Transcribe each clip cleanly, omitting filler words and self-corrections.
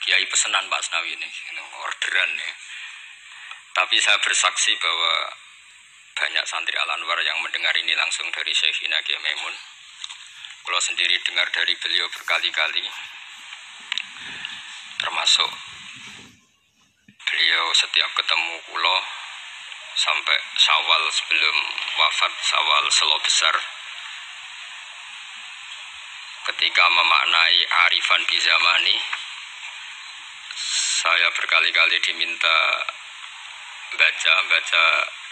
kiai pesanan Pak Asnawi ini, orderan ya. Tapi saya bersaksi bahwa banyak santri Al-Anwar yang mendengar ini langsung dari Syekhina Kiai Maimun. Kalau sendiri dengar dari beliau berkali-kali, termasuk beliau setiap ketemu kulo sampai Syawal sebelum wafat, Syawal Selo Besar, ketika memaknai arifan bi zamani, saya berkali-kali diminta baca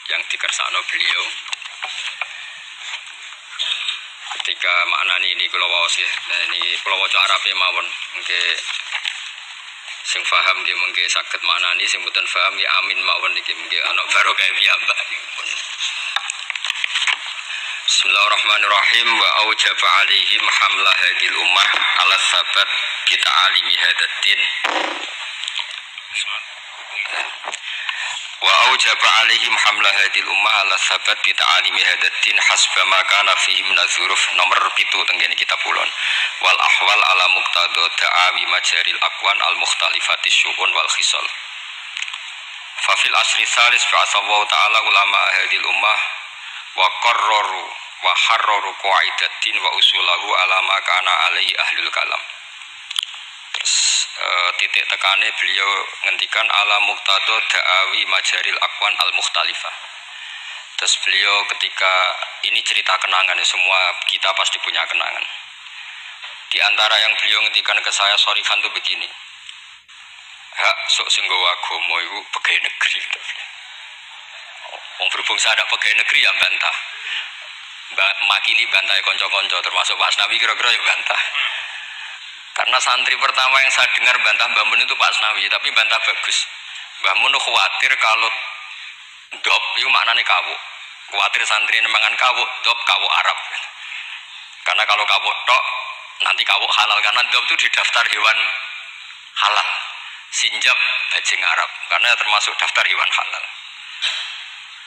yang dikersakno beliau. Ketika maknani ini kula waos ya, ini kula waca Arabe mawon, nggih sing paham nggih mengke saged maknani, sing mboten paham nggih amin mawon niki mengke ana barokah piyambak. Bismillahirrahmanirrahim. Wa aujaba alaihim hamla hadil ummah ala sabat kita alimi hadatin. Wa aujaba alaihim hamla hadil ummah ala sabat kita alimi hadatin hasba ma kana fihi min azuruf. Nomor 7 teng kene kitab ulun. Wal ahwal ala muqtada da'awi majaril aqwan al mukhtalifati syu'un wal khisal. Fa fil asri salis ba'atsallahu ta'ala ulama hadil ummah wa qarraru wa harraru qaidatin wa usulahu ala ma kana alaihi ahlul kalam. Terus titik tekane beliau ngendikan ala muqtada da'awi majaril aqwan al mukhtalifah. Terus beliau ketika ini cerita kenangan, semua kita pasti punya kenangan. Di antara yang beliau ngendikan ke saya sorifan itu begini, hak sok sing nggawa agama iku pegawai negeri. Wong berhubung saya ada pegawai negeri yang bantah, makili bantai konco-konco, termasuk Pak Asnawi kira-kira ya bantah. Karena santri pertama yang saya dengar bantah Mbah Mun itu Pak Asnawi, tapi bantah bagus. Mbah Mun khawatir kalau dop itu maknanya kawuk. Khawatir santri ini mangan kawuk, dop kawuk Arab. Karena kalau kawuk tok nanti kawuk halal, karena dop itu di daftar hewan halal. Sinjab bajing Arab, karena termasuk daftar hewan halal.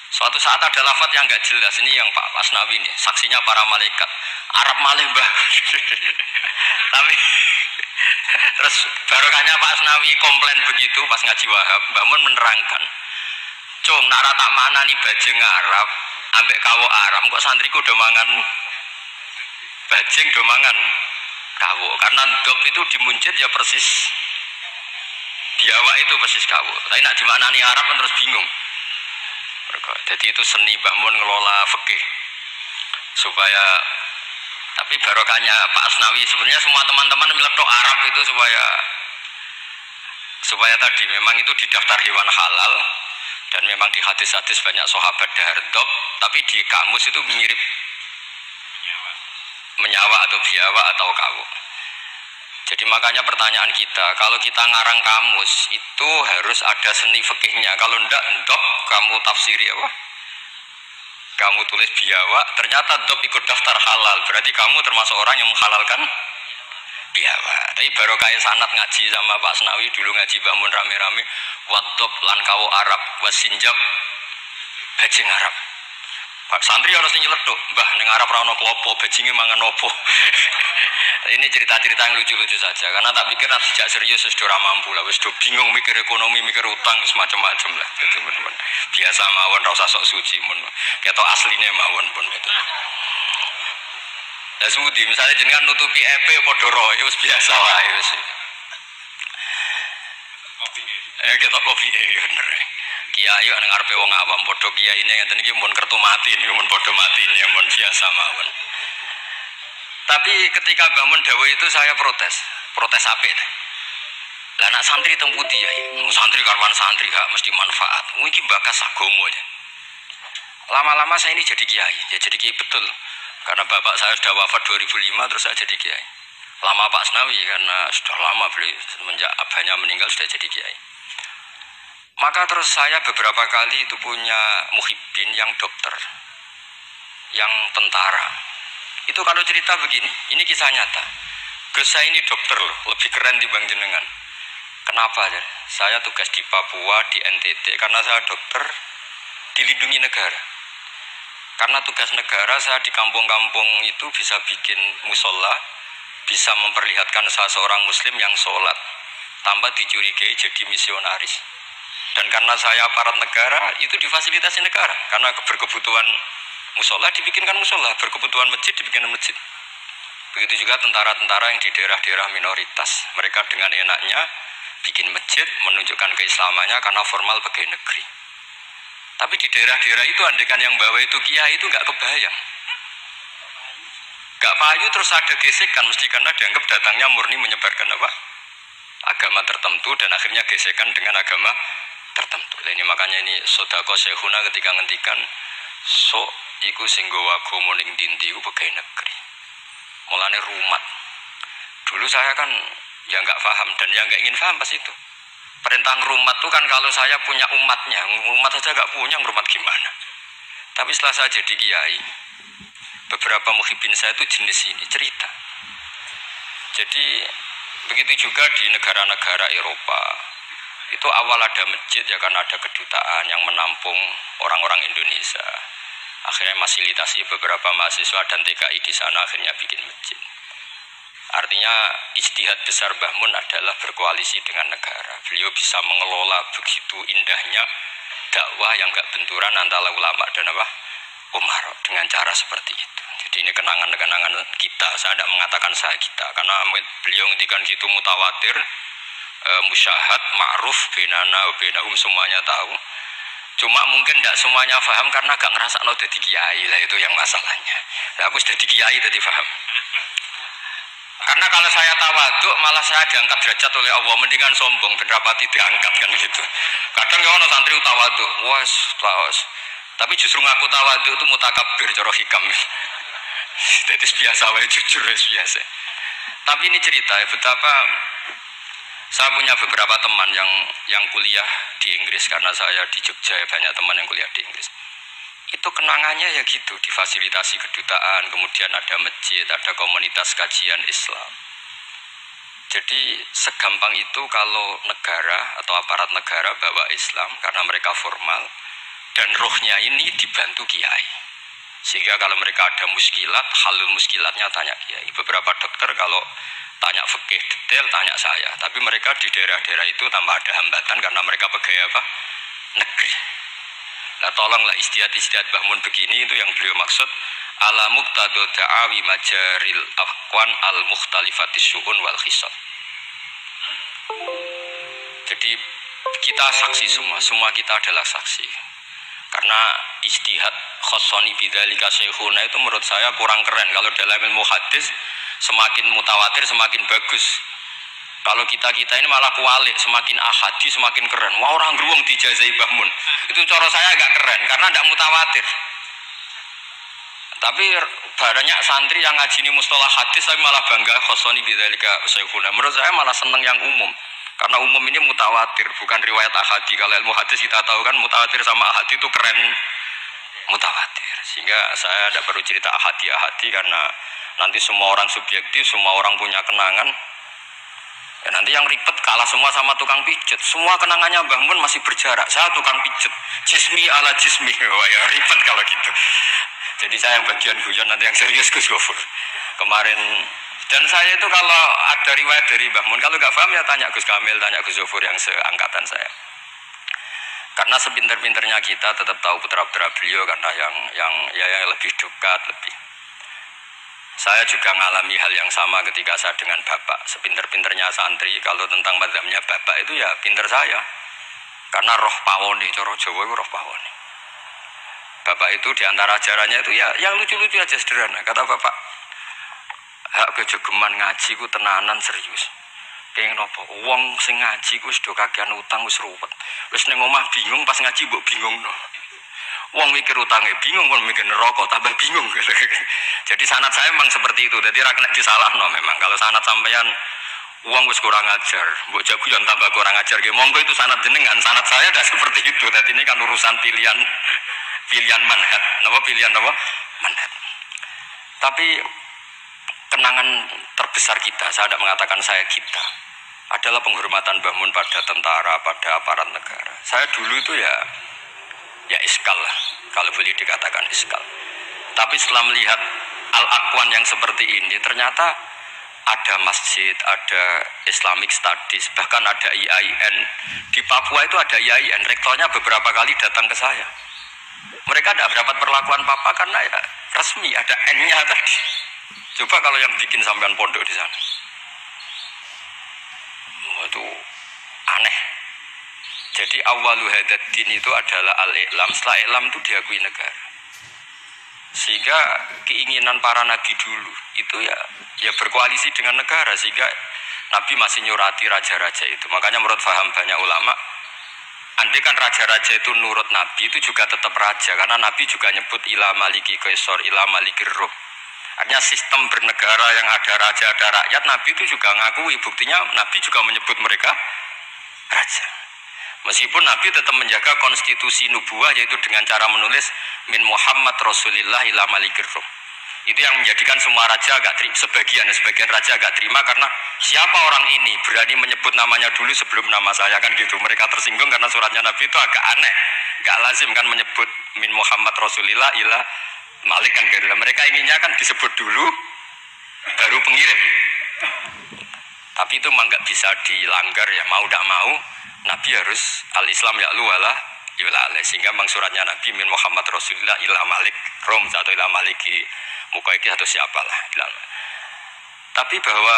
Suatu saat ada lafaz yang enggak jelas, ini yang Pak Asnawi ini, saksinya para malaikat. Arab malih Mbah. Tapi terus barokahnya Pak Asnawi komplain begitu pas ngaji Wahab, Mbah Mun menerangkan, "Cung, nara tak mana nih bajing Arab, ambek kawuk Arab, kok santriku udah mangan bajing, udah mangan kawuk." Karena dop itu dimuncit ya persis biawak itu persis kawuk. Tapi nak dimaknani Arab kan terus bingung. Jadi itu seni Mbah Mun ngelola fikih supaya, tapi barokahnya Pak Asnawi sebenarnya semua teman-teman meletok Arab itu supaya tadi memang itu di daftar hewan halal dan memang di hadis-hadis banyak sahabat dahar dop, tapi di kamus itu mirip menyawa atau biawa atau kawuk. Jadi makanya pertanyaan kita, kalau kita ngarang kamus itu harus ada seni fikihnya. Kalau ndak dop kamu tafsiri apa? Kamu tulis biawa, ternyata dop ikut daftar halal, berarti kamu termasuk orang yang menghalalkan biawa. Tapi baru kayak sanat ngaji sama Pak Asnawi dulu ngaji bangun rame-rame, wadop lan kau Arab, wasinjab bajing Arab. Pak santri harus nyeletuk, Mbah ning Arab ra ono klopo, bajinge mangan opo. Ini cerita-cerita yang lucu-lucu saja, karena tak pikir nanti tidak serius sudah mampu lah, wis bingung mikir ekonomi, mikir utang semacam-macam lah. Gitu, teman-teman. Biasa mawon, rasa sok suci mun. Ketok asline mawon pun gitu. Ya semudi, misalnya jenengan nutupi EP padha roe, wis biasa wae wis. Ketok kopi bener. Kiai nang ngarepe wong awam padha kiyaine ngeten iki mun kertu mati, mun padha matine, mun biasa mawon. Tapi ketika bangun dawuh itu saya protes apik. Lah anak santri teng pundi ya? Santri karwan santri gak mesti manfaat. Iki bakas agama aja. Lama-lama saya ini jadi kiai, ya jadi kiai betul. Karena bapak saya sudah wafat 2005 terus saya jadi kiai. Lama Pak Asnawi karena sudah lama beliau semenjak abahnya meninggal sudah jadi kiai. Maka terus saya beberapa kali itu punya muhibbin yang dokter, yang tentara. Itu kalau cerita begini, ini kisah nyata. Gus saya ini dokter loh, lebih keren dibanding jenengan. Kenapa? Saya tugas di Papua, di NTT, karena saya dokter dilindungi negara. Karena tugas negara saya di kampung-kampung itu bisa bikin musola, bisa memperlihatkan saya seorang muslim yang sholat. tanpa dicurigai jadi misionaris. Dan karena saya aparat negara, itu difasilitasi negara. Karena berkebutuhan musola dibikinkan musola, berkebutuhan masjid dibikinkan masjid. Begitu juga tentara-tentara yang di daerah-daerah minoritas. Mereka dengan enaknya bikin masjid, menunjukkan keislamannya karena formal pegawai negeri. Tapi di daerah-daerah itu andekan yang bawa itu kiai itu nggak kebayang. Gak payu terus ada gesekan mesti karena dianggap datangnya murni menyebarkan apa? Agama tertentu dan akhirnya gesekan dengan agama tertentu. Ini makanya ini sodako sehuna ketika ngendikan so iku singgowa gomoning dinti iku pegawai negeri. Mulane rumat. Dulu saya kan ya nggak paham dan ya nggak ingin paham pas itu. Perintah rumat tuh kan kalau saya punya umatnya, umat saja nggak punya rumat gimana. Tapi setelah saya jadi kiai, beberapa muhibin saya itu jenis ini cerita. Jadi begitu juga di negara-negara Eropa. Itu awal ada masjid ya karena ada kedutaan yang menampung orang-orang Indonesia. Akhirnya fasilitasi beberapa mahasiswa dan TKI di sana akhirnya bikin masjid. Artinya ijtihad besar Mbah Mun adalah berkoalisi dengan negara. Beliau bisa mengelola begitu indahnya dakwah yang gak benturan antara ulama dan apa? Umar dengan cara seperti itu. Jadi ini kenangan-kenangan kita. Saya tidak mengatakan saya kita karena beliau ngendikan gitu mutawatir, musyahad, ma'ruf, benana, benahum semuanya tahu. Cuma mungkin tidak semuanya paham karena gak ngerasa lo jadi kiai lah itu yang masalahnya. Lah aku sudah di kiai jadi paham. Karena kalau saya tawaduk malah saya diangkat derajat oleh Allah, mendingan sombong ben rapati diangkat kan gitu. Kadang ya ono santri tawaduk, wes tawas. Tapi justru ngaku tawaduk itu mutakabir cara hikam. Jadi biasa wae jujur biasa. Tapi ini cerita ya betapa saya punya beberapa teman yang kuliah di Inggris karena saya di Jogja ya, banyak teman yang kuliah di Inggris. Itu kenangannya ya gitu, difasilitasi kedutaan, kemudian ada masjid, ada komunitas kajian Islam. Jadi segampang itu kalau negara atau aparat negara bawa Islam karena mereka formal dan rohnya ini dibantu kiai. Sehingga kalau mereka ada muskilat, halul muskilatnya tanya kiai. Beberapa dokter kalau tanya fikih detail tanya saya, tapi mereka di daerah-daerah itu tanpa ada hambatan karena mereka pegawai apa? Negeri. Nah tolonglah istiadat Mbah Mun begini itu yang beliau maksud ala muqtado da'awi majaril aqwan al mukhtalifatis syu'un wal khisab. Jadi kita saksi semua kita adalah saksi. Karena ijtihad khossoni bidzalika syekhuna itu menurut saya kurang keren. Kalau dalam ilmu hadis semakin mutawatir semakin bagus. Kalau kita ini malah kualik, semakin ahadi semakin keren. Wah orang geruang dijazai Mbah Mun. Itu cara saya agak keren karena tidak mutawatir. Tapi banyak santri yang ngaji ini mustalah hadis tapi malah bangga khossoni bidzalika syekhuna. Menurut saya malah seneng yang umum. Karena umum ini mutawatir, bukan riwayat ahadi. Kalau ilmu hadis kita tahu kan mutawatir sama ahadi itu keren mutawatir. Sehingga saya tidak perlu cerita ahadi karena nanti semua orang subjektif, semua orang punya kenangan. Ya, nanti yang ribet kalah semua sama tukang pijet. Semua kenangannya Mbah Mun masih berjarak. Saya tukang pijet, jismi ala jismi. Wah ya ribet kalau gitu. Jadi saya yang bagian hujan, nanti yang serius Gus Gofur. Kemarin dan saya itu kalau ada riwayat dari Mbah Mun, kalau nggak paham ya tanya Gus Kamil, tanya Gus Gofur yang seangkatan saya. Karena sepinter-pinternya kita tetap tahu putra-putra beliau karena yang lebih dekat lebih. Saya juga mengalami hal yang sama ketika saya dengan bapak. Sepinter-pinternya santri, kalau tentang mazhabnya bapak itu ya pinter saya. Karena roh pawone, coro Jawa itu roh pawone. Bapak itu diantara ajarannya itu ya yang lucu-lucu aja sederhana. Kata bapak, hak kejogeman ngaji ku tenanan serius. Pengen apa? Wong sing ngaji ku wis do kakean utang wis ruwet. Wis ning omah bingung pas ngaji mbok bingungno. Wong mikir utangnya bingung, wong mikir neraka tambah bingung. Jadi sanad saya memang seperti itu. Jadi ra kena disalahno memang. Kalau sanad sampean uang wis kurang ajar, mbok jago yang tambah kurang ajar. Monggo itu sanad jenengan. Sanad saya udah seperti itu. Jadi ini kan urusan pilihan manhaj. Napa pilihan napa? Manhaj. Tapi kenangan terbesar kita, saya tidak mengatakan saya kita, adalah penghormatan Mbah Mun pada tentara, pada aparat negara. Saya dulu itu ya iskal lah, kalau boleh dikatakan iskal. Tapi setelah melihat al-aqwan yang seperti ini, ternyata ada masjid, ada Islamic Studies, bahkan ada IAIN. Di Papua itu ada IAIN, rektornya beberapa kali datang ke saya. Mereka tidak dapat perlakuan papa karena ya resmi, ada N-nya tadi. Coba kalau yang bikin sampean pondok di sana. Itu aneh. Jadi awalu hadad din itu adalah al-i'lam. Setelah i'lam itu diakui negara. Sehingga keinginan para nabi dulu itu ya berkoalisi dengan negara, sehingga nabi masih nyurati raja-raja itu. Makanya menurut faham banyak ulama, andai kan raja-raja itu nurut nabi itu juga tetap raja, karena nabi juga nyebut ila maliki kaisar, ila malikir rum. Artinya sistem bernegara yang ada raja, ada rakyat, nabi itu juga ngakui. Buktinya nabi juga menyebut mereka raja. Meskipun Nabi tetap menjaga konstitusi nubuah, yaitu dengan cara menulis min Muhammad Rasulillah ila malikir rum. Itu yang menjadikan semua raja agak terima, sebagian raja agak terima, karena siapa orang ini berani menyebut namanya dulu sebelum nama saya, kan gitu. Mereka tersinggung karena suratnya Nabi itu agak aneh, gak lazim kan menyebut min Muhammad Rasulillah ila malik, kan gitu. Mereka inginnya kan disebut dulu baru pengirim. Tapi itu memang gak bisa dilanggar ya, mau tidak mau Nabi harus al-Islam ya'lu wala yula'ala. Sehingga memang suratnya Nabi min Muhammad Rasulullah ila malik rom atau ila maliki mukaiki atau siapalah. Tapi bahwa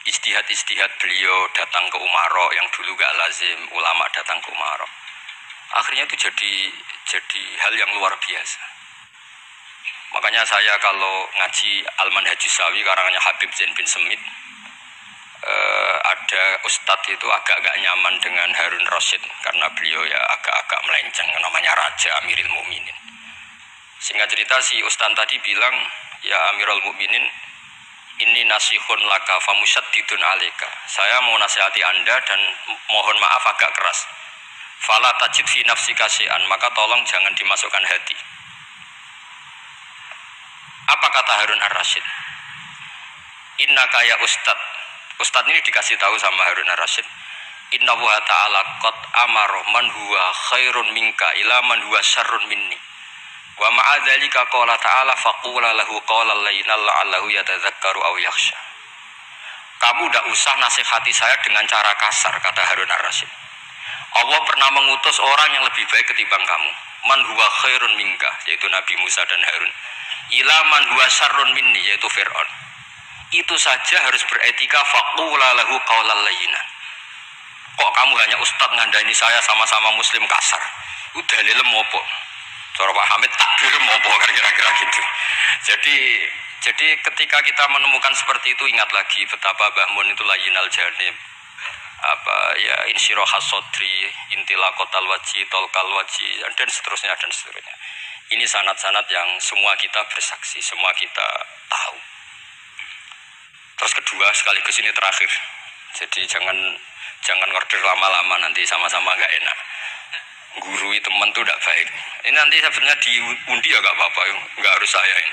istihad beliau datang ke Umaro yang dulu gak lazim ulama datang ke Umaro, akhirnya itu jadi hal yang luar biasa. Makanya saya kalau ngaji Al-Manhajus Sawi karangannya Habib Zain bin Semit, ada ustadz itu agak-agak nyaman dengan Harun Rasyid karena beliau ya agak-agak melenceng, namanya Raja Amirul Mukminin. Singkat cerita si ustadz tadi bilang, ya Amirul Mukminin, ini nasihun laka famusyaddidun alika. Saya mau nasihati Anda dan mohon maaf agak keras. Fala tajid fi nafsika syai'an, maka tolong jangan dimasukkan hati. Apa kata Harun Ar-Rasyid? Inna kaya Ustadz ini dikasih tahu sama Harun Ar-Rasyid. Inna wa ta'ala qad amara man huwa khairun minka ila man huwa syarrun minni. Wa ma'adzalika qala ta'ala faqula lahu qawlan layyinan la'allahu yatadzakkaru aw yakhsha. Kamu tidak usah nasihati saya dengan cara kasar, kata Harun Ar-Rasyid. Allah pernah mengutus orang yang lebih baik ketimbang kamu. Man huwa khairun minka, yaitu Nabi Musa dan Harun. Ila man huwa syarrun minni, yaitu Fir'aun. Itu saja harus beretika faqula lahu qawlan layyinan. Kok kamu hanya ustadz ngandani saya sama-sama muslim kasar? Udah dalile mopo? Cara Pak Hamid takbir mopo, kira-kira gitu. Jadi ketika kita menemukan seperti itu, ingat lagi betapa Mbah Mun itu layyinal janib, insyirahas sodri, intilaqatal waji, tolkal waji, dan seterusnya. Ini sanad-sanad yang semua kita bersaksi, semua kita tahu. Terus kedua, sekaligus ini terakhir. Jadi jangan order lama-lama, nanti sama-sama nggak enak. Gurui teman tuh tidak baik. Ini nanti sebenarnya diundi ya nggak apa-apa, nggak harus saya ini.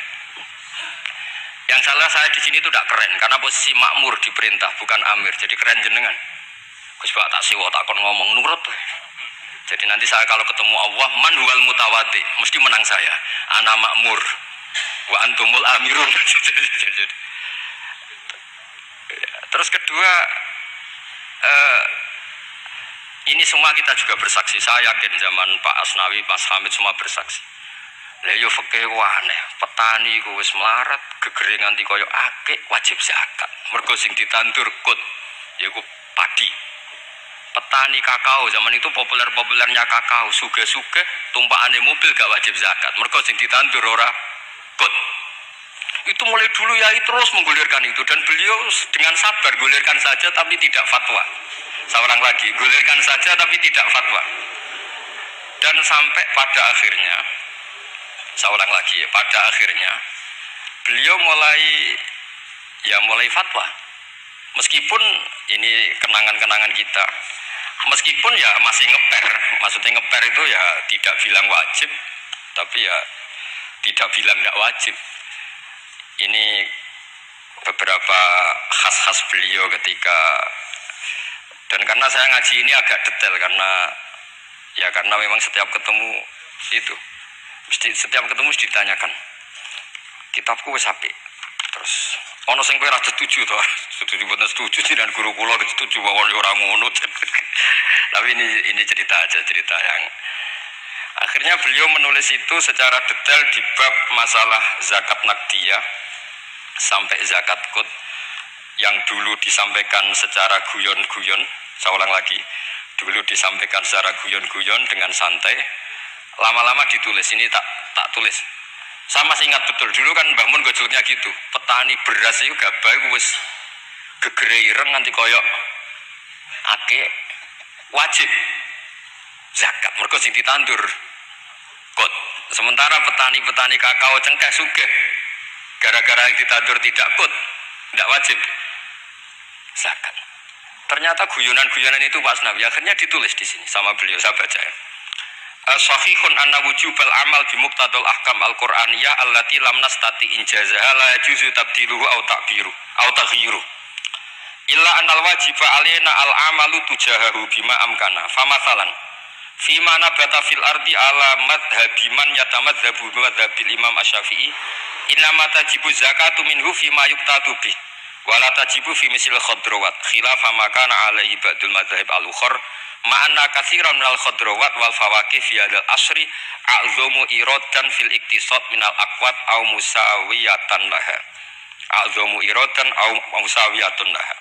Yang salah saya di sini itu tidak keren, karena posisi makmur diperintah, bukan amir. Jadi keren jenengan. Gus Pak tak siwa takon ngomong nurut. Jadi nanti saya kalau ketemu Allah, man huwal mutawadi, mesti menang saya. Ana makmur, wa antumul amirun. Terus kedua, ini semua kita juga bersaksi. Saya yakin zaman Pak Asnawi, Mas Hamid semua bersaksi. Lah yo fikih aneh, petani ku wis melarat, gegere nganti kaya akeh wajib zakat. Mergo sing ditandur kut yaiku padi. Petani kakao zaman itu populernya kakao, sugih-sugih tumpakane mobil gak wajib zakat. Mergo sing ditandur ora kut. Itu mulai dulu Yai terus menggulirkan itu, dan beliau dengan sabar gulirkan saja tapi tidak fatwa. Seorang lagi, gulirkan saja tapi tidak fatwa. Dan sampai pada akhirnya, seorang lagi, pada akhirnya beliau mulai fatwa. Meskipun ini kenangan-kenangan kita, meskipun ya masih ngeper, maksudnya ngeper itu ya tidak bilang wajib, tapi ya tidak bilang tidak wajib. Ini beberapa khas-khas beliau ketika, dan karena saya ngaji ini agak detail karena memang setiap ketemu itu setiap ketemu ditanyakan kitabku wis apik, Terus ono sing kowe ora setuju to. Setuju boten setuju dengan guru kula setuju bahwa ora ngono. Tapi ini cerita aja, cerita yang akhirnya beliau menulis itu secara detail di bab masalah zakat naqdiyah sampai zakat qut yang dulu disampaikan secara guyon-guyon. Saya ulang lagi, dulu disampaikan secara guyon-guyon dengan santai, lama-lama ditulis. Ini tak tulis. Saya masih ingat betul dulu kan Mbah Mun gojolnya gitu, petani beras itu gabah wis gegere ireng nganti koyok ake wajib zakat mergo sing ditandur kot. Sementara petani-petani kakao cengkeh sugih gara-gara yang ditandur tidak kot, tidak wajib zakat. Ternyata guyonan-guyonan itu Pak Asnawi akhirnya ditulis di sini sama beliau, saya baca ya. Sahihun anna wujubal amal bi muqtadal ahkam al-Qur'aniyah allati lam nastati injazaha la yajuzu tabdiluhu aw ta'biru aw taghyiru illa annal wajiba alaina al-amalu tujahahu bima amkana famathalan fi ma nabata fil ardi ala madhhabi man yatamadzabu bi madhhabil imam asy-Syafi'i inna ma tajibu zakatu minhu fi ma yuqtadu bi wa la tajibu fi misl khadrawat khilafa ma kana alaihi ba'dul madzhab al-ukhra ma'anna katsiran minal khadrawat wal fawakih fi hadzal asri a'zamu iradan fil iktisad minal aqwat aw musawiyatan laha a'zamu iradan aw musawiyatun laha.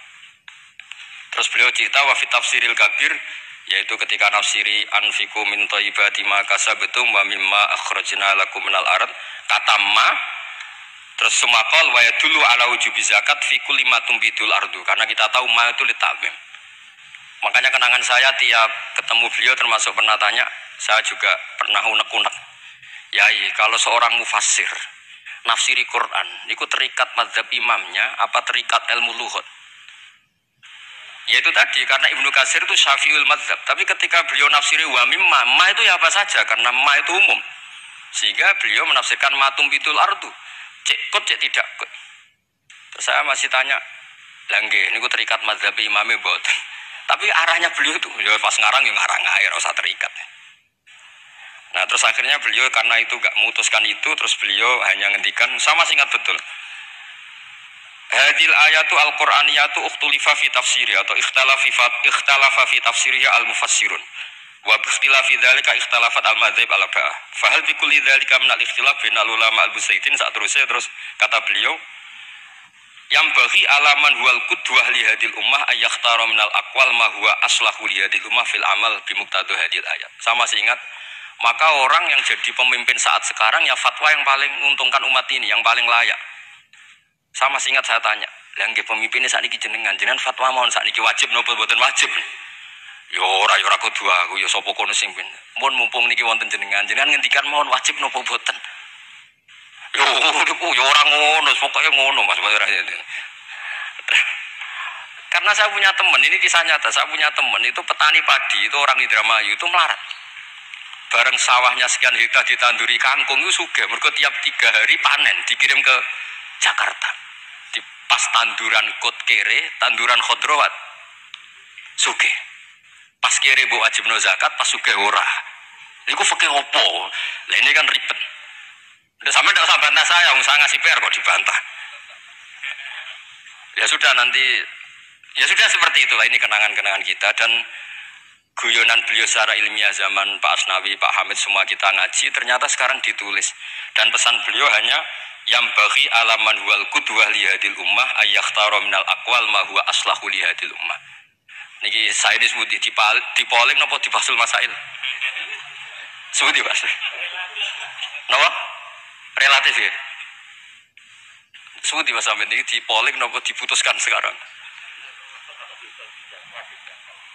Terus beliau cerita wa fi tafsiril kabir, yaitu ketika nafsiri anfiqu min thayyibati ma kasabtum wa mimma akhrajna lakum minal ard kata ma, terus sumakol wa yadullu ala wujubi zakat fi kulli ma tumbidul ardu, karena kita tahu ma itu litabim. Makanya kenangan saya tiap ketemu beliau termasuk pernah tanya, saya juga pernah unek-unek. Yai, kalau seorang mufassir nafsiri Quran, itu terikat mazhab imamnya apa terikat ilmu lughat? Yaitu tadi, karena Ibnu Katsir itu syafi'ul mazhab, tapi ketika beliau nafsiri wa mimma, ma itu ya apa saja, karena ma itu umum. Sehingga beliau menafsirkan matum bitul ardu, cek kot cek tidak kot. Terus saya masih tanya, langge, ini ku terikat mazhab imamnya boten. Tapi arahnya beliau itu, ya pas ngarang yang ngarang air, usah terikat. Nah terus akhirnya beliau karena itu gak memutuskan itu, terus beliau hanya ngendikan, sama ingat betul. Hadil ayatu al-Qur'aniyatu ukhtulifa fi tafsiri atau ikhtalafa fi tafsiriha al-mufassirun. Wa bi ikhtilafi dzalika ikhtalafat al-madzhab al-arba'ah. Fa hal bi kulli dzalika min al-ikhtilaf bainal ulama al-musaidin, saat terusnya terus kata beliau, yang bagi alaman huwal qudwah li hadil ummah ayakhtara minal aqwal ma huwa aslahu li hadil ummah fil amal bi muqtadu hadil ayat. Sama masih ingat, maka orang yang jadi pemimpin saat sekarang ya fatwa yang paling menguntungkan umat ini, yang paling layak. Sama masih ingat saya tanya, lah nggih pemimpinnya sakniki jenengan fatwa mawon sakniki wajib napa mboten wajib? Yo ora kudu aku, yo sapa kono sing pin. Mun mumpung niki wonten jenengan ngendikan mawon wajib napa mboten? Yo orang ngono, pokoknya ngono Mas. Karena saya punya teman, ini kisah nyata, saya punya teman itu petani padi, itu orang di Indramayu itu melarat. Bareng sawahnya sekian hektar ditanduri kangkung itu sugih, mergo tiap 3 hari panen dikirim ke Jakarta. Di pas tanduran kot kere, tanduran khodrowat sugih. Pas kere mbok wajibno zakat, pas sugih ora. Iku fikih opo? Lah ini kan ribet. Sampai tidak usah bantah saya ngasih PR kok dibantah. Ya sudah nanti, ya sudah seperti itulah, ini kenangan-kenangan kita dan guyonan beliau secara ilmiah zaman Pak Asnawi, Pak Hamid semua kita ngaji, ternyata sekarang ditulis. Dan pesan beliau hanya yang bagi alaman wal qudwah li hadil ummah ayakhtara minal aqwal ma huwa aslahu li hadil ummah. Niki saya ini sebut di polling napa di fasul masail. Sebut di Mas. Napa? Relatif ya. Sebut di Mas Hamid ini di polling napa diputuskan sekarang?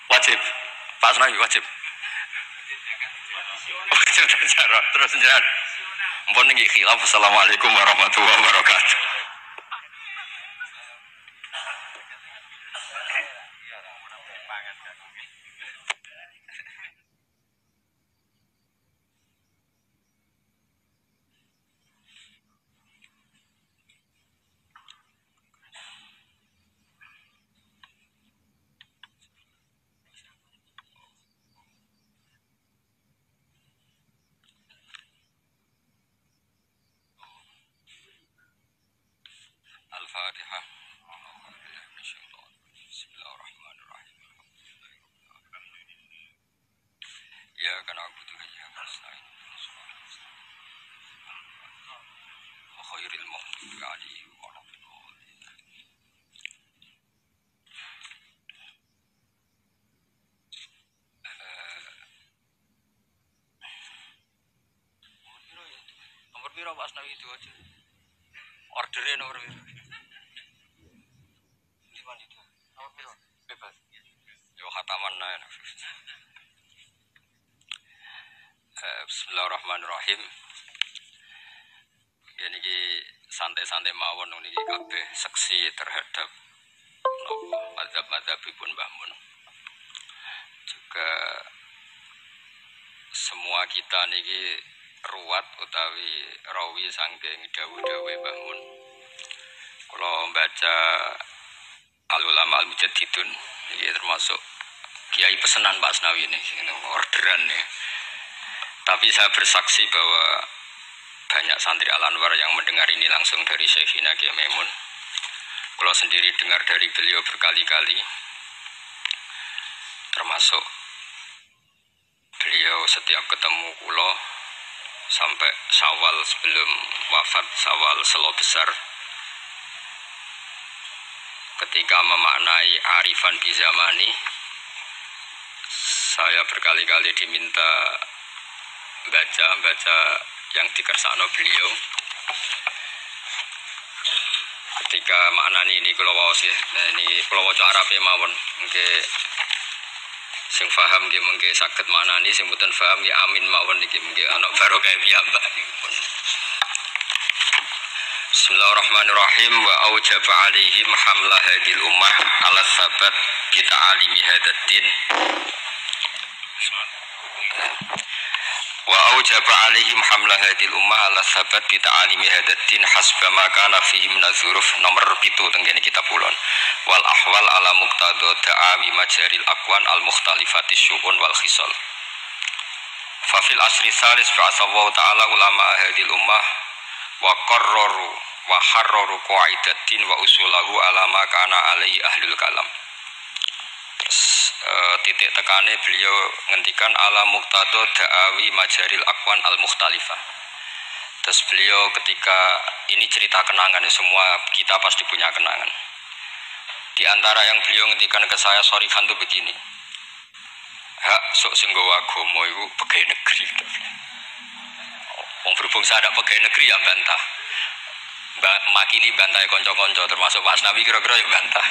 Wajib. Pak Asnawi wajib. Wajib terus jalan. Mpun niki khilaf. Assalamualaikum warahmatullahi wabarakatuh. Al-Fatihah. Bismillahirrahmanirrahim. Ya kana abudu wa iyyaka nasta'in. Wa khairil maghdubi 'alaihim wa lad-dallin. Nomor piro Pak Asnawi itu aja. Ordernya nomor piro? Gimana itu? Nomor piro? Bebas. Yo khataman nah. Bismillahirrahmanirrahim. Ini santai-santai mawon niki kabeh seksi terhadap mazhab-mazhabipun Mbah Mun. Juga semua kita niki ruwat utawi rawi saking dawuh-dawuhe Mbah Mun. Kula baca Al-Ulama Al-Mujaddidun iki termasuk kiai pesenan Pak Asnawi ini orderan nih. Tapi saya bersaksi bahwa banyak santri Al-Anwar yang mendengar ini langsung dari Syekhina Kiai Maimun. Kalau sendiri dengar dari beliau berkali-kali, termasuk beliau setiap ketemu kulo sampai Syawal sebelum wafat, Syawal Selo Besar, ketika memaknai arifan bizamani, saya berkali-kali diminta baca yang dikersakno beliau. Ketika maknani ini kula waos ya, ini kula waca Arabe mawon, mengke sing paham nggih mengke saged maknani, sing mboten paham nggih amin mawon niki mengke ana barokah piyambak. Bismillahirrahmanirrahim. Wa aujaba alaihim hamla hadil ummah ala sabat bi ta'alimi hadzal din. Wa aujaba alaihim hamla hadil ummah ala sabat bi ta'alimi hadzal din hasba ma kana fihi min az-zuruf. Nomor 7 tenggene kitab ulun. Wal ahwal ala muqtada da'awi majaril aqwan al mukhtalifati syu'un wal khisal. Fa fil asri salis fa'asawu ta'ala ulama hadil ummah wa qarraru wa harraru qaidatin wa usulahu ala ma kana alaihi ahlul kalam. Terus titik tekane beliau ngendikan ala muqtada da'awi majaril aqwan al mukhtalifah. Terus beliau ketika ini cerita kenangan, semua kita pasti punya kenangan. Di antara yang beliau ngendikan ke saya sorifan itu begini. Hak sok sing nggawa agama iku pegawai negeri. Wong berhubung saya ada pegawai negeri yang bantah. Makili bantai konco-konco termasuk Pak Asnawi kira-kira ya bantah.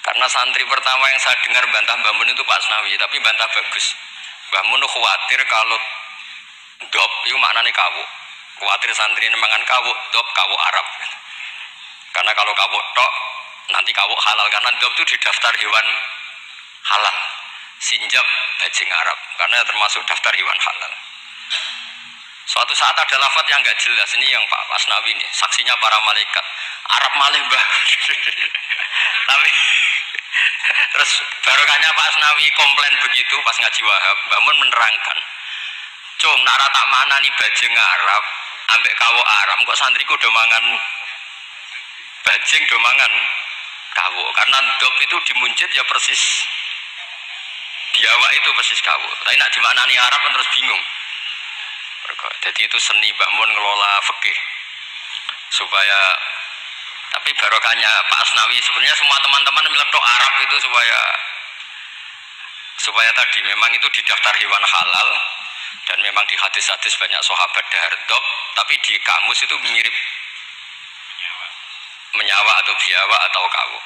Karena santri pertama yang saya dengar bantah Mbah Mun itu Pak Asnawi, tapi bantah bagus. Mbah Mun khawatir kalau dop itu maknanya kawuk. Khawatir santri nemangan kawuk, dop kawuk Arab. Karena kalau kawuk tok nanti kawuk halal, karena dop itu di daftar hewan halal. Sinjab bajing Arab karena termasuk daftar hewan halal. Suatu saat ada lafaz yang enggak jelas, ini yang Pak Asnawi ini, saksinya para malaikat. Arab malih Mbah. Tapi terus barokahnya Pak Asnawi komplain begitu pas ngaji Wahab, Mbah Mun menerangkan. Cung nara tak manani bajing Arab, ambek kawuk Arab, kok santriku do mangan bajing do mangan kawuk. Karena dop itu dimuncit ya persis biawak itu persis kawuk. Tapi nak dimaknani Arab kan terus bingung. Jadi itu seni Mbah Mun ngelola fikih supaya, tapi barokahnya Pak Asnawi sebenarnya semua teman-teman meletok Arab itu supaya tadi memang itu di daftar hewan halal dan memang di hadis-hadis banyak sahabat dahar dop, tapi di kamus itu mirip menyawa atau biawa atau kawuk.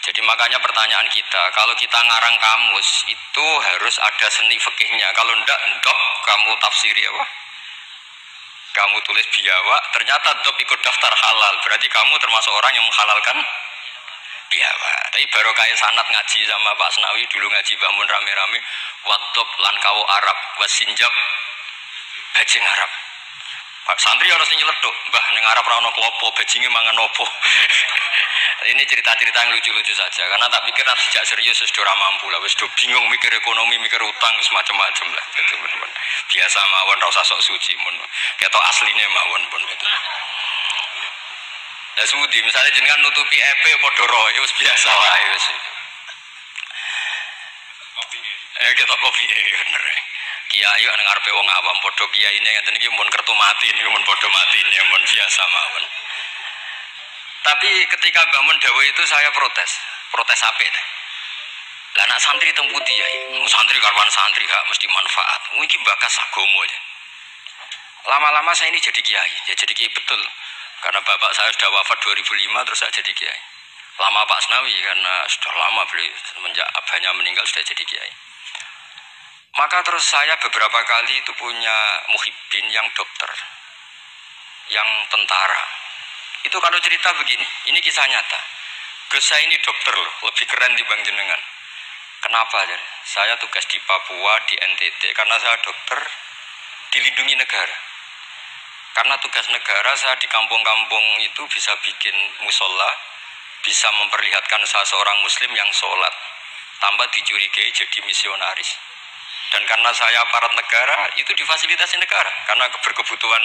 Jadi makanya pertanyaan kita, kalau kita ngarang kamus itu harus ada seni fikihnya. Kalau ndak dop kamu tafsiri apa? Kamu tulis biawa, ternyata dop ikut daftar halal. Berarti kamu termasuk orang yang menghalalkan biawa. Tapi baru kayak sanad ngaji sama Pak Asnawi dulu ngaji Mbah Mun rame-rame, wadop lan kawuk Arab, wasinjab bajing Arab. Pak santri harus nyeletuk, Mbah ning Arab ra ono klopo, bajinge mangan opo. Ini cerita-cerita yang lucu-lucu saja, karena tak pikir nanti tidak serius sudah mampu lah, sudah bingung mikir ekonomi, mikir utang, semacam-macam lah. Gitu, teman-teman. Biasa mawon, rasa sok suci, mun. Kita aslinya mawon pun gitu. Lah sudi misalnya jenengan nutupi EP padha roe wis biasa wae wis. Kita kopi bener. Kiai nang ngarepe wong awam padha kiyaine ngeten iki mun kertu mati niku mun padha mati niku mun biasa mawon. Tapi ketika bangun dawuh itu saya protes apik. Lah anak santri teng putih ya, santri karwan santri gak mesti manfaat. Iki bakas agama ya. Lama-lama saya ini jadi kiai, ya jadi kiai betul. Karena bapak saya sudah wafat 2005 terus saya jadi kiai. Lama Pak Asnawi karena sudah lama beliau semenjak abahnya meninggal sudah jadi kiai. Maka terus saya beberapa kali itu punya muhibbin yang dokter, yang tentara. Itu kalau cerita begini, ini kisah nyata. Gus saya ini dokter loh, lebih keren dibanding jenengan. Kenapa? Saya tugas di Papua, di NTT, karena saya dokter dilindungi negara. Karena tugas negara saya di kampung-kampung itu bisa bikin musola, bisa memperlihatkan saya seorang muslim yang sholat, tambah dicurigai jadi misionaris. Dan karena saya aparat negara, itu difasilitasi negara. Karena berkebutuhan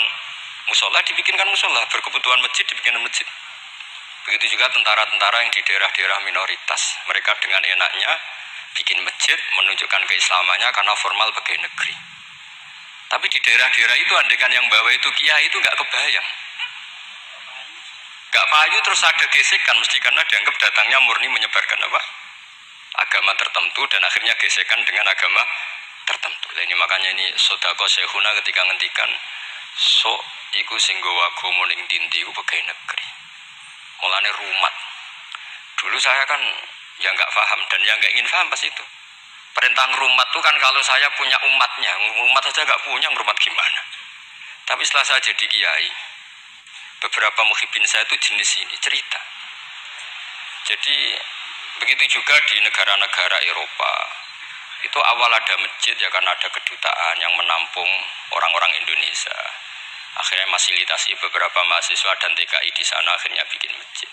musola dibikinkan musola, berkebutuhan masjid dibikinkan masjid. Begitu juga tentara-tentara yang di daerah-daerah minoritas, mereka dengan enaknya bikin masjid, menunjukkan keislamannya karena formal pegawai negeri. Tapi di daerah-daerah itu andekan yang bawa itu kiai itu nggak kebayang, nggak payu, terus ada gesekan mesti karena dianggap datangnya murni menyebarkan apa? Agama tertentu dan akhirnya gesekan dengan agama tertentu. Ini makanya ini sodako syekhuna ketika ngendikan so iku singgowa gomoning dinti u pegawai negeri. Mulane rumat. Dulu saya kan ya nggak paham dan ya nggak ingin paham pas itu. Perintah ngerumat tuh kan kalau saya punya umatnya, umat saja nggak punya ngerumat gimana. Tapi setelah saya jadi kiai, beberapa muhibbin saya itu jenis ini cerita. Jadi begitu juga di negara-negara Eropa. Itu awal ada masjid ya karena ada kedutaan yang menampung orang-orang Indonesia. Akhirnya fasilitasi beberapa mahasiswa dan TKI di sana akhirnya bikin masjid.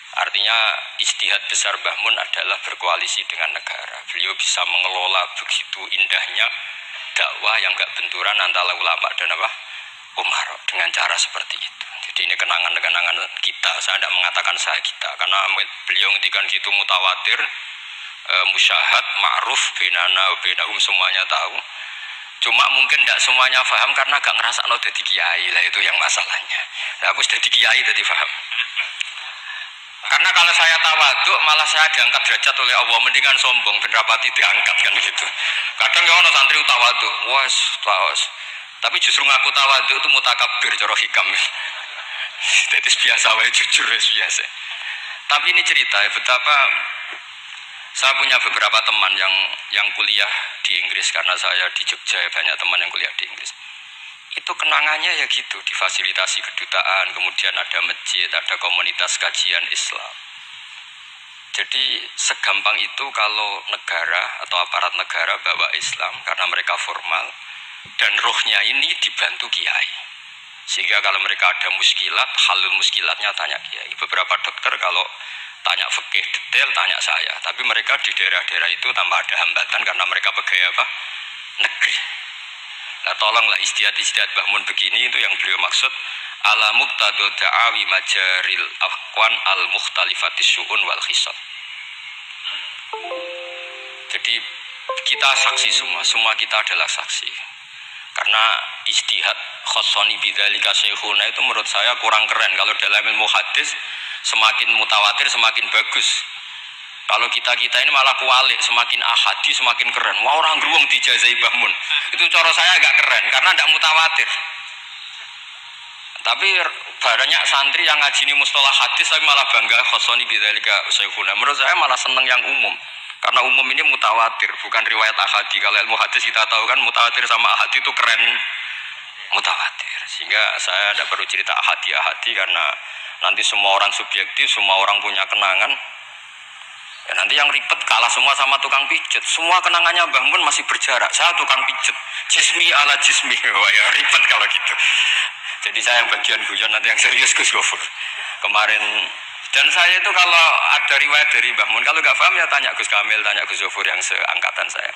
Artinya ijtihad besar Mbah Mun adalah berkoalisi dengan negara. Beliau bisa mengelola begitu indahnya dakwah yang gak benturan antara ulama dan apa? Umar dengan cara seperti itu. Jadi ini kenangan-kenangan kita. Saya tidak mengatakan saya kita karena beliau ngendikan gitu mutawatir, musyahad, ma'ruf, benana, benahum semuanya tahu. Cuma mungkin tidak semuanya paham karena gak ngerasa no jadi kiai lah, itu yang masalahnya. Nah, aku sudah di kiai jadi paham. Karena kalau saya tawaduk malah saya diangkat derajat oleh Allah, mendingan sombong ben rapati diangkat kan gitu. Kadang ya ono santri tawaduk, wes tawas. Tapi justru ngaku tawaduk itu mutakabbir cara hikam. Jadi biasa wae jujur biasa. Tapi ini cerita ya betapa saya punya beberapa teman yang kuliah di Inggris karena saya di Jogja ya, banyak teman yang kuliah di Inggris. Itu kenangannya ya gitu, difasilitasi kedutaan, kemudian ada masjid, ada komunitas kajian Islam. Jadi segampang itu kalau negara atau aparat negara bawa Islam karena mereka formal dan rohnya ini dibantu kiai. Sehingga kalau mereka ada muskilat, halul muskilatnya tanya kiai. Beberapa dokter kalau tanya fikih detail tanya saya, tapi mereka di daerah-daerah itu tanpa ada hambatan karena mereka pegawai apa? Negeri. Nah tolonglah istiadat Mbah Mun begini itu yang beliau maksud ala muqtadu da'awi majaril aqwan al mukhtalifatis syu'un wal khisab. Jadi kita saksi semua kita adalah saksi. Karena ijtihad khossoni bidzalika syekhuna itu menurut saya kurang keren. Kalau dalam ilmu hadis semakin mutawatir semakin bagus. Kalau kita ini malah kualik, semakin ahadi semakin keren. Wah orang geruang dijazai Mbah Mun. Itu cara saya agak keren karena tidak mutawatir. Tapi banyak santri yang ngaji ini mustalah hadis tapi malah bangga khossoni bidzalika syekhuna. Menurut saya malah seneng yang umum. Karena umum ini mutawatir, bukan riwayat ahadi. Kalau ilmu hadis kita tahu kan mutawatir sama ahadi itu keren mutawatir. Sehingga saya tidak perlu cerita ahadi karena nanti semua orang subjektif, semua orang punya kenangan. Ya, nanti yang ribet kalah semua sama tukang pijet. Semua kenangannya Mbah Mun masih berjarak. Saya tukang pijet. Jismi ala jismi. Wah ya ribet kalau gitu. Jadi saya yang bagian guyon, nanti yang serius Gus Gofur. Kemarin dan saya itu kalau ada riwayat dari Mbah Mun, kalau nggak paham ya tanya Gus Kamil, tanya Gus Gofur yang seangkatan saya.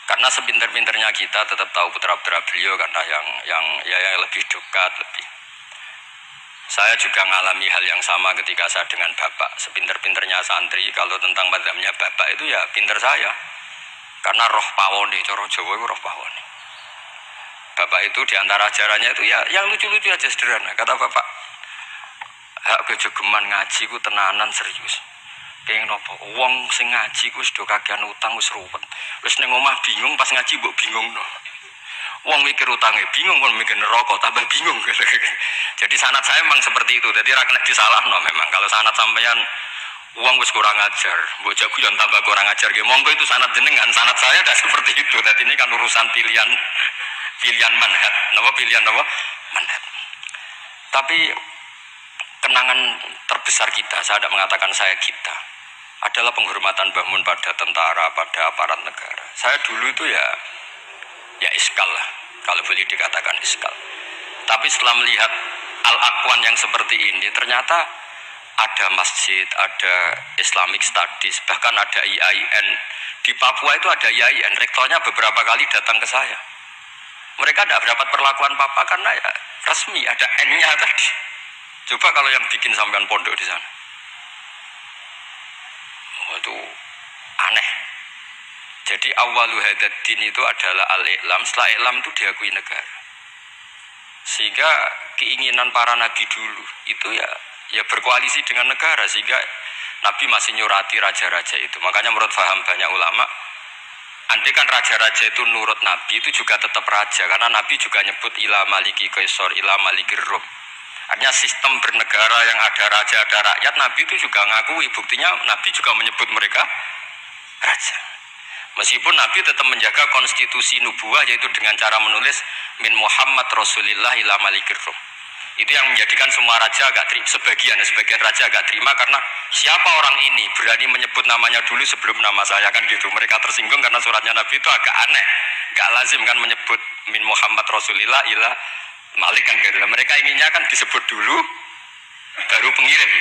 Karena sepinter-pinternya kita tetap tahu putra-putra beliau karena yang lebih dekat lebih. Saya juga mengalami hal yang sama ketika saya dengan bapak. Sepinter-pinternya santri, kalau tentang mazhabnya bapak itu ya pinter saya. Karena roh pawone, coro Jawa itu roh pawone. Bapak itu diantara ajarannya itu ya yang lucu-lucu aja sederhana. Kata bapak, hak kejogeman ngaji ku tenanan serius. Pengen apa? Wong sing ngaji ku wis do kakean utang wis ruwet. Wis ning omah bingung pas ngaji mbok bingungno. Wong mikir utangnya bingung, wong mikir neraka tambah bingung. Jadi sanad saya memang seperti itu. Jadi ra kena disalahno memang. Kalau sanad sampeyan wong wis kurang ajar, mbok jago yo tambah kurang ajar nggih. Monggo itu sanad jenengan, sanad saya enggak seperti itu. Jadi ini kan urusan pilihan manhaj. Napa pilihan napa? Manhaj. Tapi kenangan terbesar kita, saya tidak mengatakan saya kita, adalah penghormatan Mbah Mun pada tentara, pada aparat negara. Saya dulu itu ya iskal lah, kalau boleh dikatakan iskal. Tapi setelah melihat al-aqwan yang seperti ini, ternyata ada masjid, ada Islamic Studies, bahkan ada IAIN. Di Papua itu ada IAIN, rektornya beberapa kali datang ke saya. Mereka tidak dapat perlakuan papa karena ya resmi, ada N-nya tadi. Coba kalau yang bikin sampean pondok di sana. Itu aneh. Jadi awwalu hadzal din itu adalah al-i'lam, setelah i'lam itu diakui negara. Sehingga keinginan para nabi dulu itu ya berkoalisi dengan negara, sehingga Nabi masih nyurati raja-raja itu. Makanya menurut faham banyak ulama, andai kan raja-raja itu nurut Nabi itu juga tetap raja, karena Nabi juga nyebut ila maliki kaisar, ila malikir rum. Artinya sistem bernegara yang ada raja, ada rakyat, Nabi itu juga ngakui. Buktinya Nabi juga menyebut mereka raja. Meskipun Nabi tetap menjaga konstitusi nubuah, yaitu dengan cara menulis min Muhammad Rasulillah ila malikir rum. Itu yang menjadikan semua raja agak terima, sebagian raja agak terima, karena siapa orang ini berani menyebut namanya dulu sebelum nama saya, kan gitu. Mereka tersinggung karena suratnya Nabi itu agak aneh, gak lazim kan menyebut min Muhammad Rasulillah ila Malik kan gitu. Mereka inginnya kan disebut dulu baru pengirim.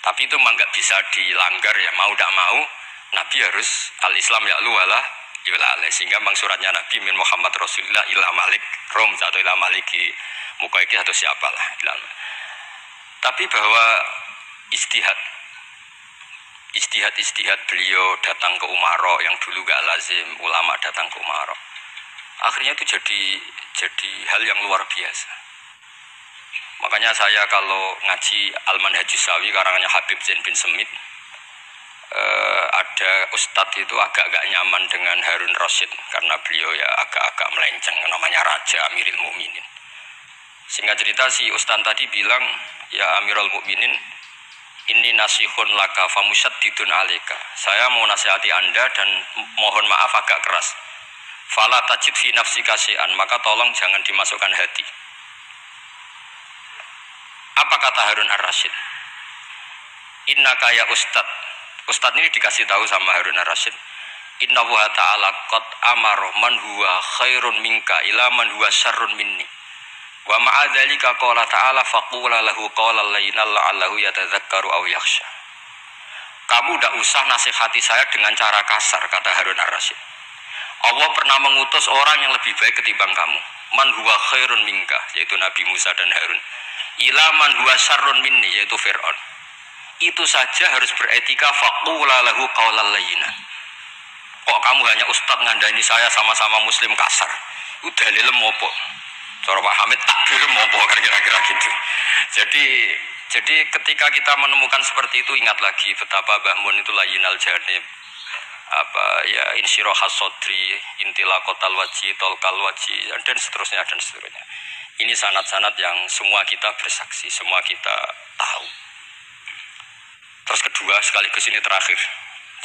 Tapi itu memang gak bisa dilanggar ya, mau tidak mau Nabi harus al-Islam ya'lu wala yula'ale. Sehingga memang suratnya Nabi min Muhammad Rasulillah ila Malik Rom atau ila Maliki Mukaiki atau siapalah. Tapi bahwa istihad beliau datang ke Umaro yang dulu gak lazim ulama datang ke Umaro. Akhirnya itu jadi hal yang luar biasa. Makanya saya kalau ngaji Al-Manhajus Sawi karangannya Habib Zain bin Semit, ada ustadz itu agak-agak nyaman dengan Harun Rasyid karena beliau ya agak-agak melenceng, namanya Raja Amirul Mukminin. Singkat cerita si ustadz tadi bilang, ya Amirul Mukminin, ini nasihun laka famusyaddidun alika. Saya mau nasihati Anda dan mohon maaf agak keras. Fala tajid fi nafsika syai'an, maka tolong jangan dimasukkan hati. Apa kata Harun Ar-Rasyid? Innaka ya Ustadz ini dikasih tahu sama Harun Ar-Rasyid. Inna wa ta'ala qad amara man huwa khairun minka ila man huwa syarrun minni. Wa ma'adzalika qala ta'ala faqula lahu qawlan layyinan la'allahu yatadzakkaru aw yakhsha. Kamu tidak usah nasihati saya dengan cara kasar, kata Harun Ar-Rasyid. Allah pernah mengutus orang yang lebih baik ketimbang kamu. Man huwa khairun minka, yaitu Nabi Musa dan Harun. Ila man huwa syarrun minni, yaitu Fir'aun. Itu saja harus beretika faqula lahu qawlan layyinan. Kok kamu hanya ustadz ngandani saya sama-sama muslim kasar? Udah dalilem opo? Cara Pak Hamid takbir opo kira-kira gitu. Jadi ketika kita menemukan seperti itu, ingat lagi betapa Mbah Mun itu layyinal janib, insyirah sodri, intilaqatal wajhi, tolkal wajhi, dan seterusnya. Ini sanad-sanad yang semua kita bersaksi, semua kita tahu. Terus kedua, sekaligus ini terakhir.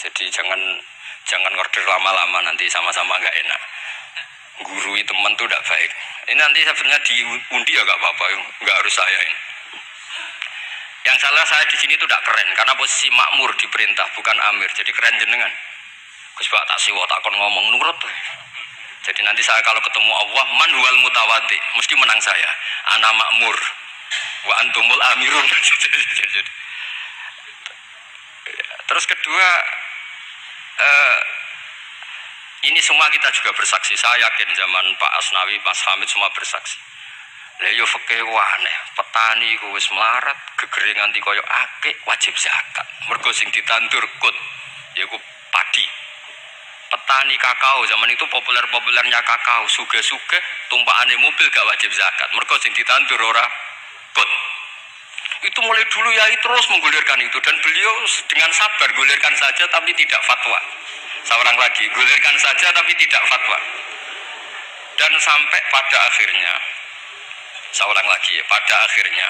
Jadi jangan order lama-lama, nanti sama-sama nggak enak. Guru itu teman itu tidak baik. Ini nanti sebenarnya diundi ya nggak apa-apa, nggak harus saya ini. Yang salah saya di sini itu tidak keren, karena posisi makmur diperintah, bukan amir. Jadi keren jenengan. Gus Pak tak siwa takon ngomong nurut. Jadi nanti saya kalau ketemu Allah, man huwal mutawaddi, mesti menang saya. Ana makmur, wa antumul amirun. Terus kedua, ini semua kita juga bersaksi. Saya yakin zaman Pak Asnawi, Mas Hamid semua bersaksi Lah yo fikih aneh, petani ku wis melarat, gegere nganti kaya akeh wajib zakat. Mergo sing ditandur kut yaiku padi. Petani kakao zaman itu populer-populernya kakao, sugih-sugih tumpakane mobil gak wajib zakat. Mergo sing ditandur ora kut. Itu mulai dulu Yai terus menggulirkan itu dan beliau dengan sabar gulirkan saja tapi tidak fatwa. Seorang lagi gulirkan saja tapi tidak fatwa. Dan sampai pada akhirnya seorang lagi pada akhirnya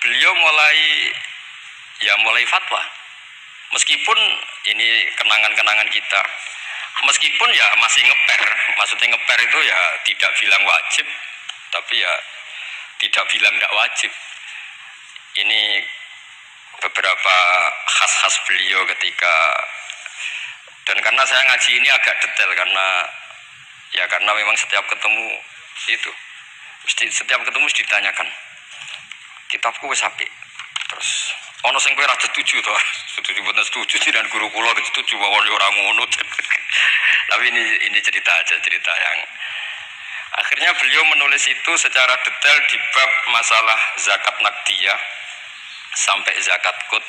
beliau mulai fatwa. Meskipun ini kenangan-kenangan kita. Meskipun ya masih ngeper. Maksudnya ngeper itu ya tidak bilang wajib tapi ya tidak bilang tidak wajib. Ini beberapa khas-khas beliau ketika, dan karena saya ngaji ini agak detail karena memang setiap ketemu itu setiap ketemu ditanyakan kitabku wis apik terus ono sing kowe ora setuju to setuju boten setuju dengan guru kula setuju wae ora ngono tapi ini cerita yang akhirnya beliau menulis itu secara detail di bab masalah zakat naqdiyah sampai zakat kut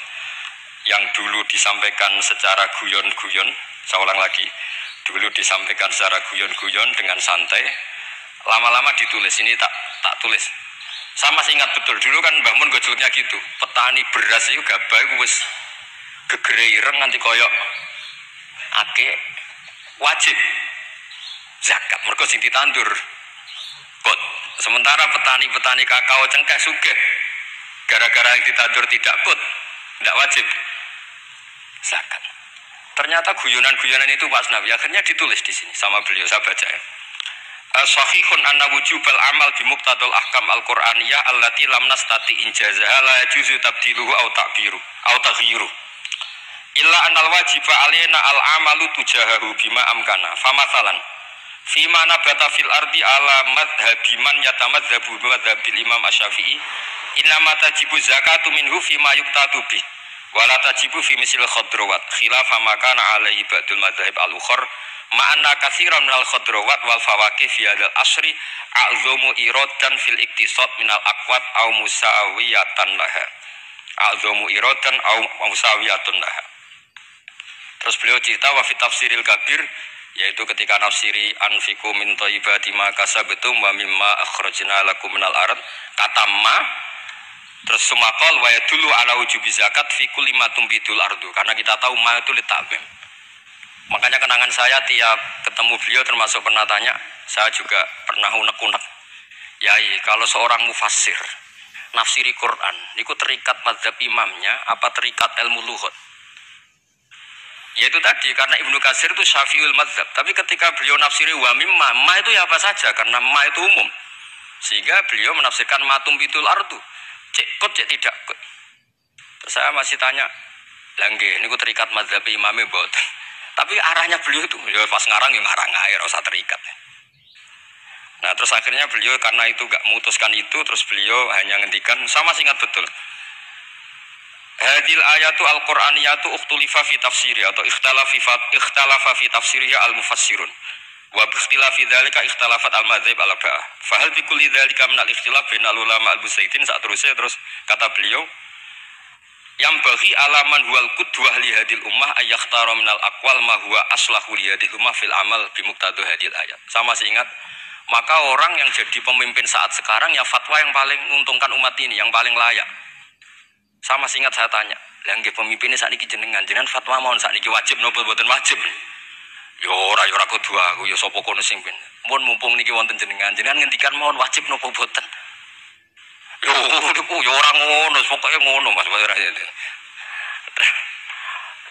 yang dulu disampaikan secara guyon-guyon. Saya ulang lagi, dulu disampaikan secara guyon-guyon dengan santai, lama-lama ditulis. Ini tak tulis. Saya masih ingat betul dulu kan Mbah Mun gojolnya gitu, petani beras itu gabah wis gegere ireng nganti koyok akeh wajib zakat mergo sing ditandur kut. Sementara petani-petani kakao cengkeh sugih gara-gara yang ditandur tidak kut, tidak wajib zakat. Ternyata guyonan-guyonan itu Pak Asnawi akhirnya ditulis di sini sama beliau, saya baca ya. Sahihun anna wujubal amal bi muqtadal ahkam al-Qur'aniyah allati lam nastati injazaha la yajuzu tabdiluhu aw taghyiru illa annal wajiba alaina al-amalu tujahahu bima amkana. Famathalan fima nabata fil ardi ala madhabi man yatamadzabu bi madhabil Imam Asy-Syafi'i innama tajibu zakatu minhu fima yuqtadu bih wala tajibu fi misil khadrawat khilafa ma kana alaihi ba'dul madzhab al-ukhar ma'anna katsiran minal khadrawat wal fawakih fi hadzal asri a'zamu iradan fil iktisad minal aqwat aw musawiyatan laha a'zamu iradan aw musawiyatun laha. Terus beliau cerita wa fi tafsiril kabir, yaitu ketika nafsiri anfiqu min thayyibati ma kasabtum wa mimma akhrajna lakum minal ard kata ma. Terus sumakol wa yadullu ala wujubi zakat fi kulli ma tumbidul ardu, karena kita tahu ma itu litabim. Makanya kenangan saya tiap ketemu beliau termasuk pernah tanya, saya juga pernah unek-unek. Yai, kalau seorang mufassir nafsiri Quran, itu terikat mazhab imamnya apa terikat ilmu lughat? Yaitu tadi karena Ibnu Katsir itu Syafi'ul mazhab, tapi ketika beliau nafsiri wa mimma, ma itu ya apa saja karena ma itu umum. Sehingga beliau menafsirkan matum bitul ardu. Cek kut cek tidak kut. Terus saya masih tanya, "Langge niku terikat mazhab imame mboten?" Tapi arahnya beliau itu ya pas ngarang ya ngarang ae ora usah terikat. Nah, terus akhirnya beliau karena itu enggak memutuskan itu, terus beliau hanya ngendikan sama singkat betul. Hadil ayatu al-Qur'aniyatu ukhtulifa fi tafsiri atau ikhtalafa fi tafsiriha al-mufassirun. Wa bi ikhtilafi dzalika ikhtalafat al-madzhab al-arba'ah. Fa hal bi kulli dzalika min al-ikhtilaf bainal ulama al-busaitin terusnya terus kata beliau yang bagi alaman huwal qudwah li hadil ummah ayakhtara minal aqwal ma huwa aslahu li hadil ummah fil amal bi muqtadu hadil ayat. Sama masih ingat, maka orang yang jadi pemimpin saat sekarang ya fatwa yang paling menguntungkan umat ini, yang paling layak. Sama masih ingat saya tanya, lah nggih pemimpinnya sakniki jenengan fatwa mawon sakniki wajib napa mboten wajib? Yo ora kudu aku, yo sapa kono sing pin. Mun mumpung niki wonten jenengan ngendikan mawon wajib napa mboten? Yo ora ngono, pokoke ngono Mas.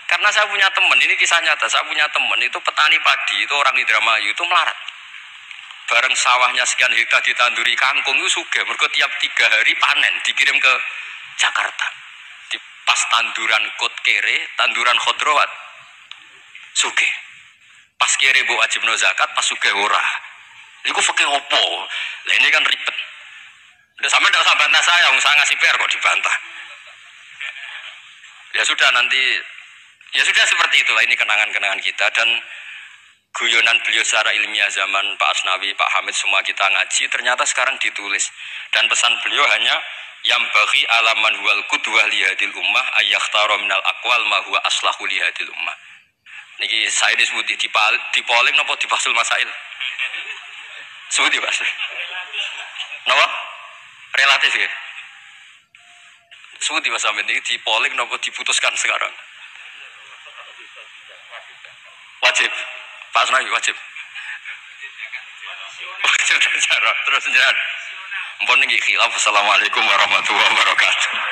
Karena saya punya teman, ini kisah nyata, saya punya teman itu petani padi, itu orang di Indramayu itu melarat. Bareng sawahnya sekian hektar ditanduri kangkung itu sugih, mergo tiap 3 hari panen dikirim ke Jakarta. Di pas tanduran kot kere, tanduran khodrowat sugih. Pas kere bu wajib no zakat, pas sugih ora. Iku fikih opo? Lah ini kan ribet. Udah sampai tidak usah bantah saya ngasih PR kok dibantah. Ya sudah nanti, ya sudah seperti itulah ini kenangan-kenangan kita dan guyonan beliau secara ilmiah zaman Pak Asnawi, Pak Hamid semua kita ngaji, ternyata sekarang ditulis. Dan pesan beliau hanya yang bagi alaman wal qudwah lihadil ummah ayyaktara minal aqwal ma huwa aslahu lihadil ummah. Niki saya disebut di polling napa di fasul masail. Sebut di Mas. Napa? Relatif ya. Sebut di Mas Amin ini di polling napa diputuskan sekarang. Wajib. Pak Asnawi wajib. Wajib terus jalan. Mpun niki khilaf. Assalamualaikum warahmatullahi wabarakatuh.